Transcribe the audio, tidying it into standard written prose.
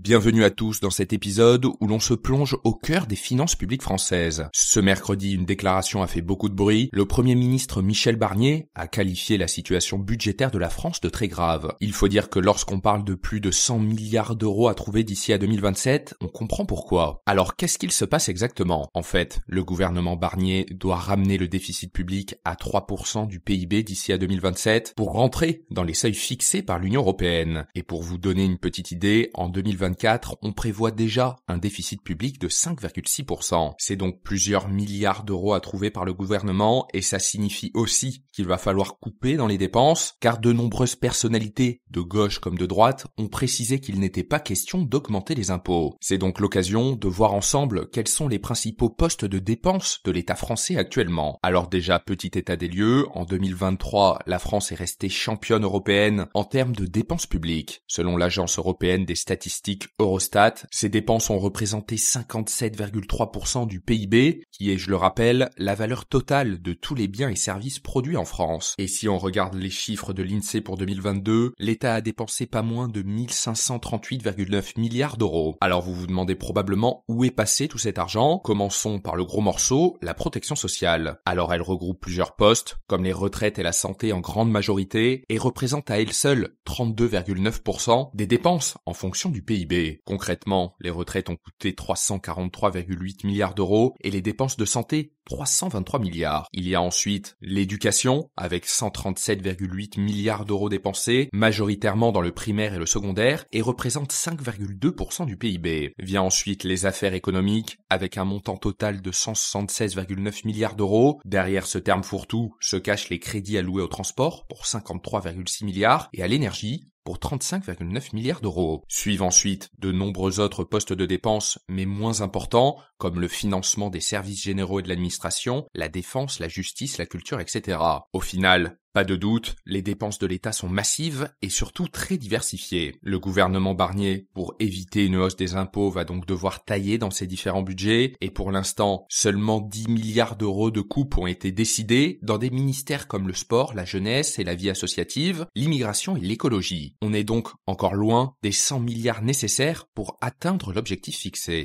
Bienvenue à tous dans cet épisode où l'on se plonge au cœur des finances publiques françaises. Ce mercredi, une déclaration a fait beaucoup de bruit. Le Premier ministre Michel Barnier a qualifié la situation budgétaire de la France de très grave. Il faut dire que lorsqu'on parle de plus de 100 milliards d'euros à trouver d'ici à 2027, on comprend pourquoi. Alors qu'est-ce qu'il se passe exactement ? En fait, le gouvernement Barnier doit ramener le déficit public à 3% du PIB d'ici à 2027 pour rentrer dans les seuils fixés par l'Union européenne. Et pour vous donner une petite idée, en 2024, on prévoit déjà un déficit public de 5,6%. C'est donc plusieurs milliards d'euros à trouver par le gouvernement et ça signifie aussi qu'il va falloir couper dans les dépenses car de nombreuses personnalités, de gauche comme de droite, ont précisé qu'il n'était pas question d'augmenter les impôts. C'est donc l'occasion de voir ensemble quels sont les principaux postes de dépenses de l'État français actuellement. Alors déjà, petit état des lieux, en 2023, la France est restée championne européenne en termes de dépenses publiques. Selon l'Agence européenne des statistiques Eurostat, ces dépenses ont représenté 57,3% du PIB, qui est, je le rappelle, la valeur totale de tous les biens et services produits en France. Et si on regarde les chiffres de l'INSEE pour 2022, l'État a dépensé pas moins de 1538,9 milliards d'euros. Alors vous vous demandez probablement où est passé tout cet argent. Commençons par le gros morceau, la protection sociale. Alors elle regroupe plusieurs postes, comme les retraites et la santé en grande majorité, et représente à elle seule 32,9% des dépenses en fonction du PIB. Concrètement, les retraites ont coûté 343,8 milliards d'euros et les dépenses de santé 323 milliards. Il y a ensuite l'éducation, avec 137,8 milliards d'euros dépensés, majoritairement dans le primaire et le secondaire, et représente 5,2% du PIB. Vient ensuite les affaires économiques, avec un montant total de 176,9 milliards d'euros. Derrière ce terme fourre-tout se cachent les crédits alloués au transport, pour 53,6 milliards, et à l'énergie, pour 35,9 milliards d'euros. Suivent ensuite de nombreux autres postes de dépenses, mais moins importants, comme le financement des services généraux et de l'administration, la défense, la justice, la culture, etc. Au final, pas de doute, les dépenses de l'État sont massives et surtout très diversifiées. Le gouvernement Barnier, pour éviter une hausse des impôts, va donc devoir tailler dans ses différents budgets et pour l'instant, seulement 10 milliards d'euros de coupes ont été décidés dans des ministères comme le sport, la jeunesse et la vie associative, l'immigration et l'écologie. On est donc encore loin des 100 milliards nécessaires pour atteindre l'objectif fixé.